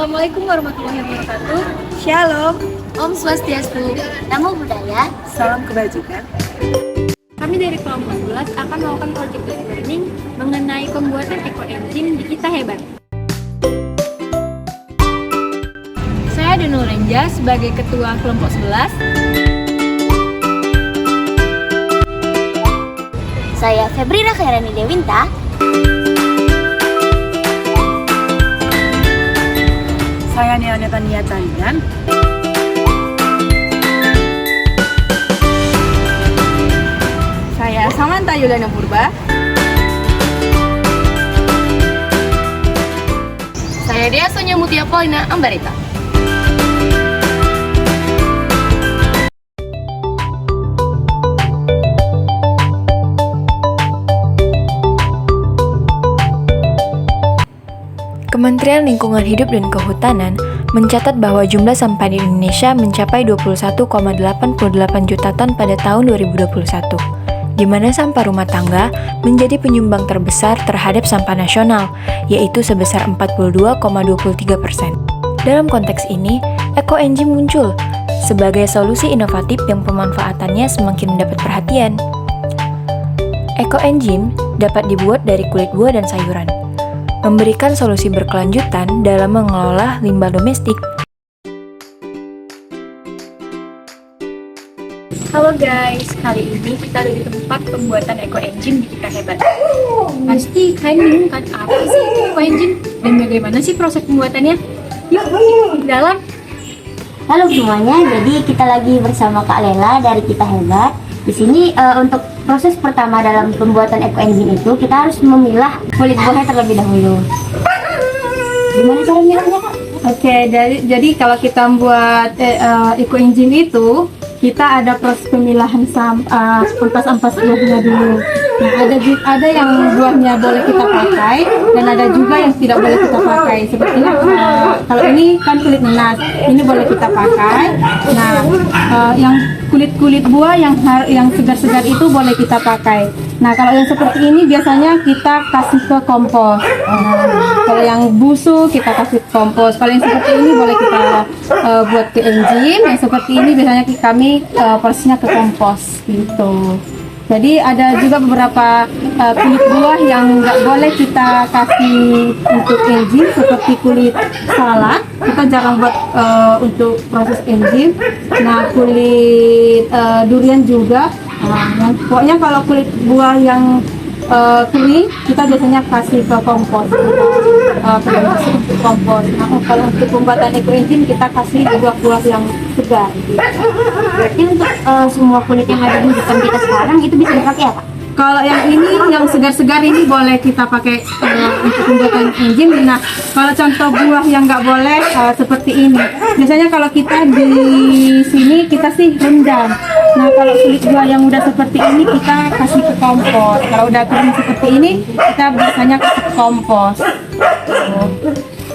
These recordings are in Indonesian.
Assalamualaikum warahmatullahi wabarakatuh. Shalom. Om Swastiastu, Namo Buddhaya. Salam kebajikan. Kami dari kelompok 11 akan melakukan project learning mengenai pembuatan eco engine di Kita Hebat. Saya Denul Renja sebagai ketua kelompok 11. Saya Febrina Khairani Dewinta. Saya Neoneta Nia Tarigan. Saya Samantha Yuliana Purba. Saya Dea Sonia Mutia Polina Ambarita. Kementerian Lingkungan Hidup dan Kehutanan mencatat bahwa jumlah sampah di Indonesia mencapai 21,88 juta ton pada tahun 2021, di mana sampah rumah tangga menjadi penyumbang terbesar terhadap sampah nasional, yaitu sebesar 42,23%. Dalam konteks ini, eco engine muncul sebagai solusi inovatif yang pemanfaatannya semakin mendapat perhatian. Eco engine dapat dibuat dari kulit buah dan sayuran, memberikan solusi berkelanjutan dalam mengelola limbah domestik. Halo guys, kali ini kita ada di tempat pembuatan eco engine di Kita Hebat. Pasti kalian bingung kan, apa sih itu eco engine dan bagaimana sih proses pembuatannya? Yuk, ke dalam. Halo semuanya, jadi kita lagi bersama Kak Lela dari Kita Hebat. Di sini untuk proses pertama dalam pembuatan eco engine itu kita harus memilah kulit buahnya terlebih dahulu. Gimana cara memilahnya, Kak? Oke, jadi kalau kita membuat eco engine itu kita ada proses pemilahan ampas-ampas buahnya dulu. Nah, ada yang buahnya boleh kita pakai dan ada juga yang tidak boleh kita pakai. Sepertinya kalau ini kan kulit nanas, ini boleh kita pakai. Nah, yang kulit buah yang segar-segar itu boleh kita pakai. Nah, kalau yang seperti ini biasanya kita kasih ke kompos. Kalau yang busuk kita kasih ke kompos. Kalau yang seperti ini boleh kita buat ke engine. Yang seperti ini biasanya kami porsinya ke kompos gitu. Jadi ada juga beberapa kulit buah yang nggak boleh kita kasih untuk engine, seperti kulit salak. Kita jarang buat untuk proses engine. Nah, kulit durian juga. Pokoknya kalau kulit buah yang kering kita biasanya kasih ke kompos, ke kompos. Nah, kalau untuk pembuatan eco engine kita kasih buah-buah yang segar. Berarti untuk semua kulit yang ada di depan kita sekarang itu bisa dipakai ya, Kak? Kalau yang ini, yang segar-segar ini boleh kita pakai untuk pembuatan engine. Nah, kalau contoh buah yang nggak boleh seperti ini. Biasanya kalau kita di sini kita sih rendam. Nah, kalau kulit buah yang udah seperti ini kita kasih ke kompos. Kalau udah kering seperti ini kita biasanya kasih ke kompos.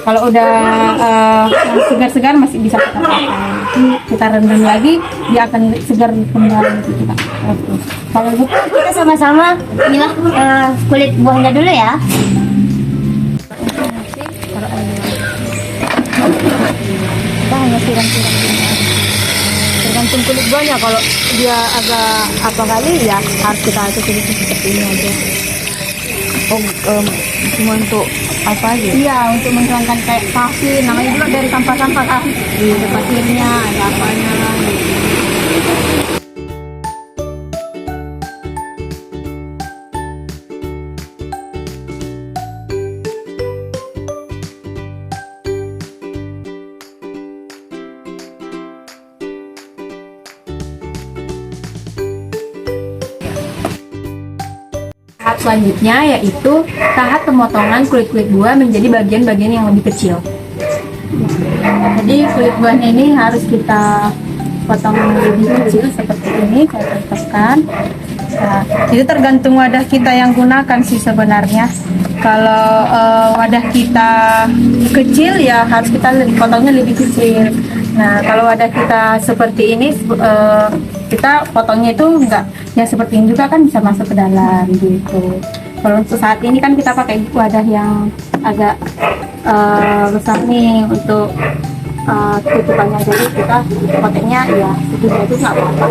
Kalau udah yang segar-segar masih bisa kita pakai. Kita rendam lagi, dia akan segar kembali gitu, Kak. Oke. Kalau gitu kita sama-sama milah kulit buahnya dulu ya. Kita hanya siram-siram tergantung kulit buahnya. Kalau dia agak apa kali ya harus kita cuci seperti ini aja. Cuma untuk apa aja? Iya, untuk menghilangkan kayak pasir, namanya juga dari sampah-sampah kan. Ada pasirnya, ada apanya. Tahap selanjutnya yaitu tahap pemotongan kulit-kulit buah menjadi bagian-bagian yang lebih kecil. Jadi kulit buahnya ini harus kita potong lebih kecil seperti ini, saya contohkan. Nah, itu tergantung wadah kita yang gunakan sih sebenarnya. Kalau wadah kita kecil ya harus kita potongnya lebih kecil. Nah, kalau wadah kita seperti ini kita potongnya itu enggak yang seperti ini juga kan bisa masuk ke dalam gitu. Kalau untuk saat ini kan kita pakai wadah yang agak besar nih untuk tutupannya, jadi kita pakainya ya segini itu nggak apa-apa.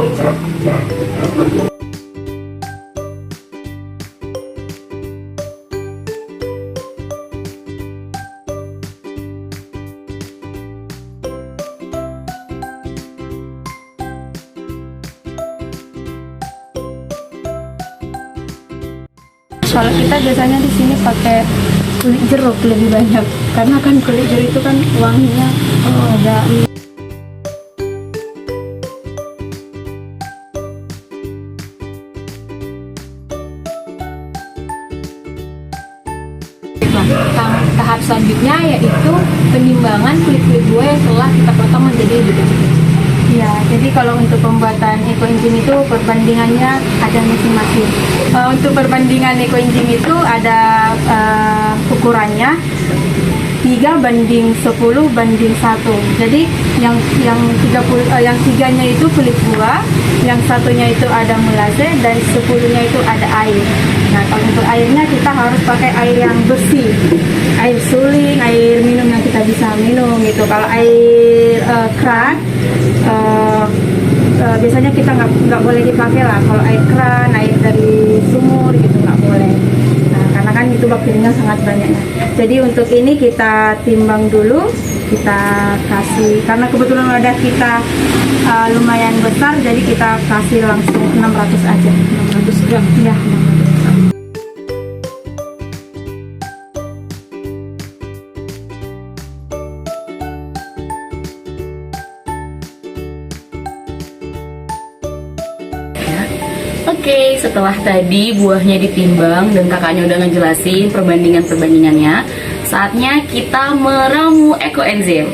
Kalau kita biasanya di sini pakai kulit jeruk lebih banyak, karena kan kulit jeruk itu kan wanginya ada. Tahap selanjutnya yaitu penimbangan kulit-kulit buah yang telah kita potong menjadi lebih kecil. Ya, jadi kalau untuk pembuatan eco engine itu perbandingannya ada masing-masing. Untuk perbandingan eco engine itu ada ukurannya 3:10:1. Jadi yang 30 yang 3-nya itu kulit buah, yang 1-nya itu ada mulase, dan 10-nya itu ada air. Nah, kalau untuk airnya kita harus pakai air yang bersih, air suling, air minum yang kita bisa minum gitu. Kalau air keran biasanya kita nggak boleh dipakai lah. Kalau air keran, air dari sumur gitu nggak boleh. Nah, karena kan itu bakterinya sangat banyaknya. Jadi untuk ini kita timbang dulu, kita kasih, karena kebetulan wadah kita lumayan besar, jadi kita kasih langsung 600 aja. 600 gram? Ya, 600 gram. Oke, setelah tadi buahnya ditimbang dan kakaknya udah ngejelasin perbandingannya, saatnya kita meramu ekoenzim.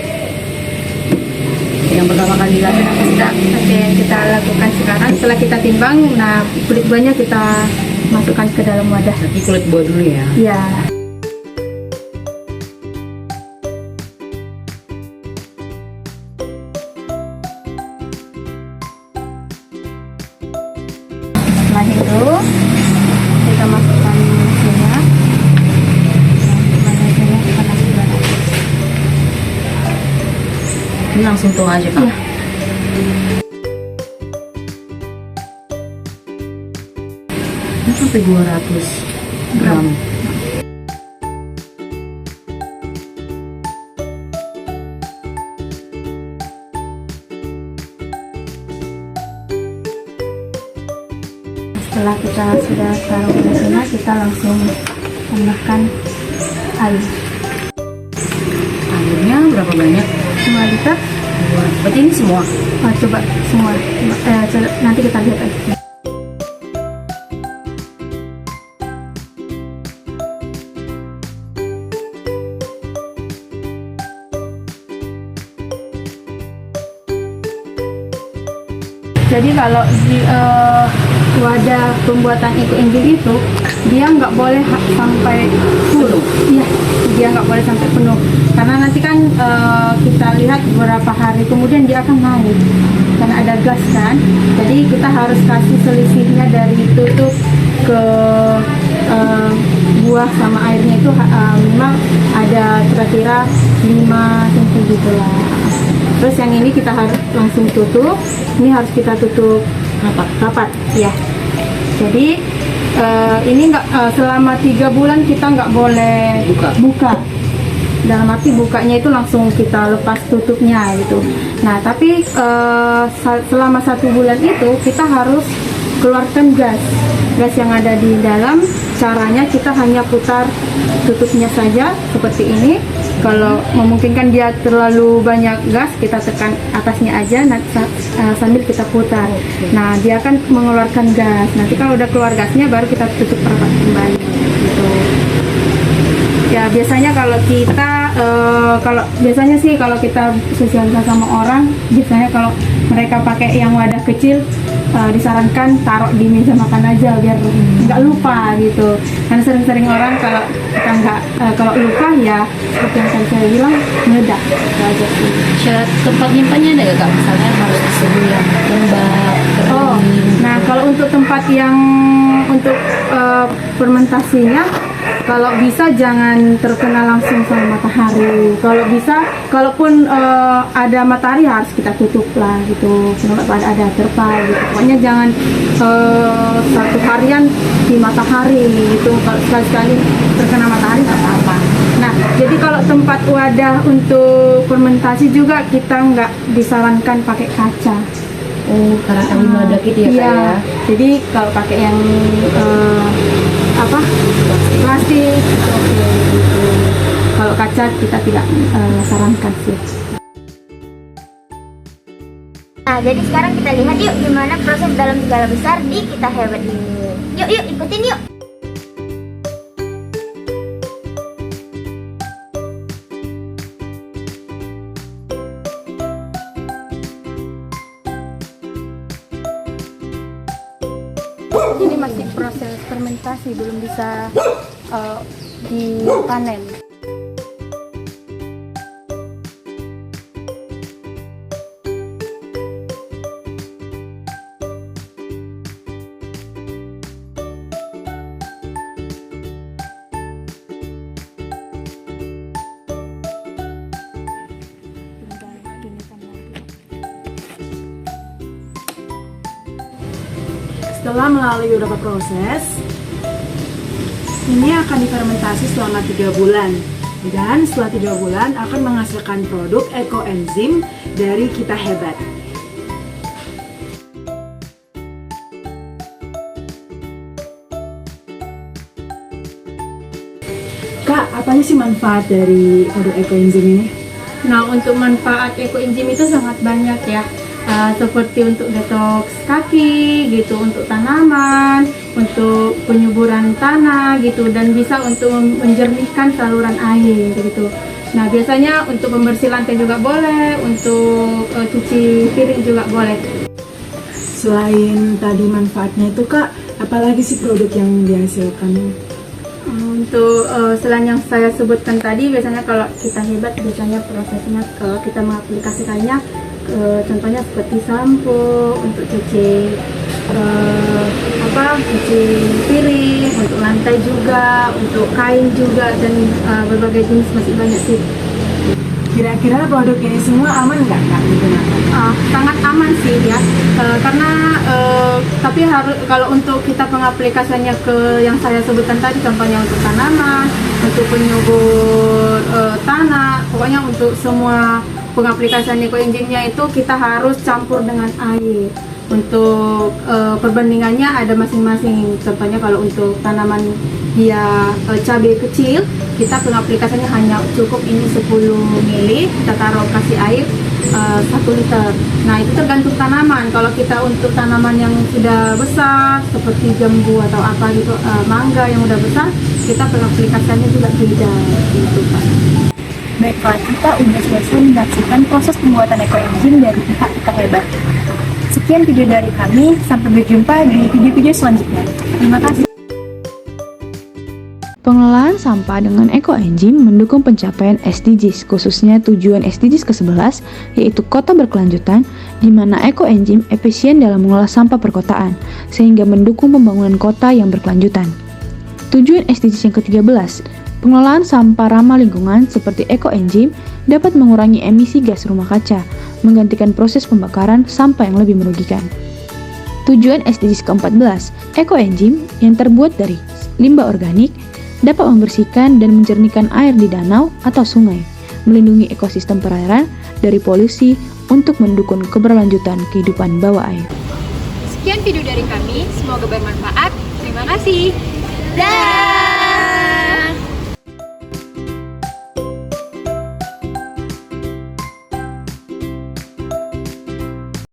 Yang pertama kali dilakukan apa sih, Kak? Oke, yang kita lakukan sekarang setelah kita timbang, nah kulit buahnya kita masukkan ke dalam wadah. Tapi kulit buah dulu ya. Ya. Setelah itu kita masukkan mesinnya. Mesinnya kita masukkan. Ini langsung tuang aja, Kak. Iya. Ini sampai 200 gram. Setelah kita sudah taruh di sini, kita langsung tambahkan air. Airnya berapa banyak? 5 liter. Berarti ini semua? Coba semua. Nanti kita lihat aja. Jadi kalau di wadah pembuatan eco engine itu dia nggak boleh sampai full, iya, dia nggak boleh sampai penuh, karena nanti kan kita lihat beberapa hari kemudian dia akan naik karena ada gas kan. Jadi kita harus kasih selisihnya dari tutup ke buah sama airnya itu memang ada kira-kira 5 cm gitu lah. Terus yang ini kita harus langsung tutup. Ini harus kita tutup rapat, ya. Jadi ini selama 3 bulan kita nggak boleh buka. Dalam arti bukanya itu langsung kita lepas tutupnya gitu. Nah, tapi selama 1 bulan itu kita harus keluarkan gas yang ada di dalam. Caranya kita hanya putar tutupnya saja seperti ini. Kalau memungkinkan dia terlalu banyak gas, kita tekan atasnya aja sambil kita putar. Nah, dia akan mengeluarkan gas. Nanti kalau udah keluar gasnya baru kita tutup rapat kembali gitu. Ya, biasanya kalau kita kalau kita sosialisasi sama orang, biasanya kalau mereka pakai yang wadah kecil, disarankan taruh di meja makan aja biar nggak lupa gitu. Karena sering-sering orang kalau lupa ya seperti yang tadi saya bilang meledak gitu aja sih. Syarat tempat nyimpannya ada nggak, Kak? Misalnya harus disebut yang lembab, kering. Nah kalau untuk tempat yang untuk fermentasinya kalau bisa jangan terkena langsung sama matahari. Kalau bisa, kalaupun ada matahari harus kita tutup lah gitu. Kenapa ada terpal gitu. Pokoknya jangan satu harian di matahari gitu. Kalau sekali-sekali terkena matahari nggak apa-apa. Nah, jadi kalau tempat wadah untuk fermentasi juga kita nggak disarankan pakai kaca. Oh, karena kami meledak itu ya, Kak Iya, ya? jadi kalau pakai yang plastik, oke, gitu. Kalau kaca kita tidak sarankan sih. Nah, jadi sekarang kita lihat yuk gimana proses dalam skala besar di Kita Hebat ini. Yuk, ikutin yuk. Ini masih proses fermentasi, belum bisa dipanen. Setelah melalui beberapa proses, ini akan difermentasi selama 3 bulan. Dan setelah 3 bulan akan menghasilkan produk ekoenzim dari Kita Hebat. Kak, apa sih manfaat dari produk ekoenzim ini? Nah, untuk manfaat ekoenzim itu sangat banyak ya. Seperti untuk detoks kaki gitu, untuk tanaman, untuk penyuburan tanah gitu, dan bisa untuk menjernihkan saluran air gitu. Nah, biasanya untuk pembersih lantai juga boleh, untuk cuci piring juga boleh. Selain tadi manfaatnya itu Kak, apalagi sih produk yang dihasilkan? Untuk selain yang saya sebutkan tadi, biasanya kalau Kita Hebat biasanya prosesnya kalau kita mengaplikasikannya, contohnya seperti sampo untuk cuci cuci piring, untuk lantai juga, untuk kain juga, dan berbagai jenis masih banyak sih. Kira-kira produk ini semua aman nggak Kak digunakan? Sangat aman sih ya, karena tapi harus kalau untuk kita pengaplikasiannya ke yang saya sebutkan tadi, contohnya untuk tanaman, untuk penyubur tanah, pokoknya untuk semua pengaplikasian ekoenzimnya itu kita harus campur dengan air. Untuk perbandingannya ada masing-masing. Contohnya kalau untuk tanaman dia cabai kecil, kita pengaplikasiannya hanya cukup ini 10 ml, kita taruh kasih air 1 liter. Nah, itu tergantung tanaman. Kalau kita untuk tanaman yang sudah besar seperti jambu atau apa gitu, mangga yang udah besar, kita pengaplikasiannya juga beda gitu Pak. Baiklah, kita udah selesai menyaksikan proses pembuatan ekoenzim dari pihak Kita Hebat. Sekian video dari kami, sampai berjumpa di video-video selanjutnya. Terima kasih. Pengelolaan sampah dengan ekoenzim mendukung pencapaian SDGs, khususnya tujuan SDGs ke-11, yaitu kota berkelanjutan, di mana ekoenzim efisien dalam mengolah sampah perkotaan, sehingga mendukung pembangunan kota yang berkelanjutan. Tujuan SDGs yang ke-13, pengelolaan sampah ramah lingkungan seperti ekoenzim dapat mengurangi emisi gas rumah kaca, menggantikan proses pembakaran sampah yang lebih merugikan. Tujuan SDGs ke-14, ekoenzim yang terbuat dari limbah organik dapat membersihkan dan menjernihkan air di danau atau sungai, melindungi ekosistem perairan dari polusi untuk mendukung keberlanjutan kehidupan bawah air. Sekian video dari kami, semoga bermanfaat. Terima kasih. Dah.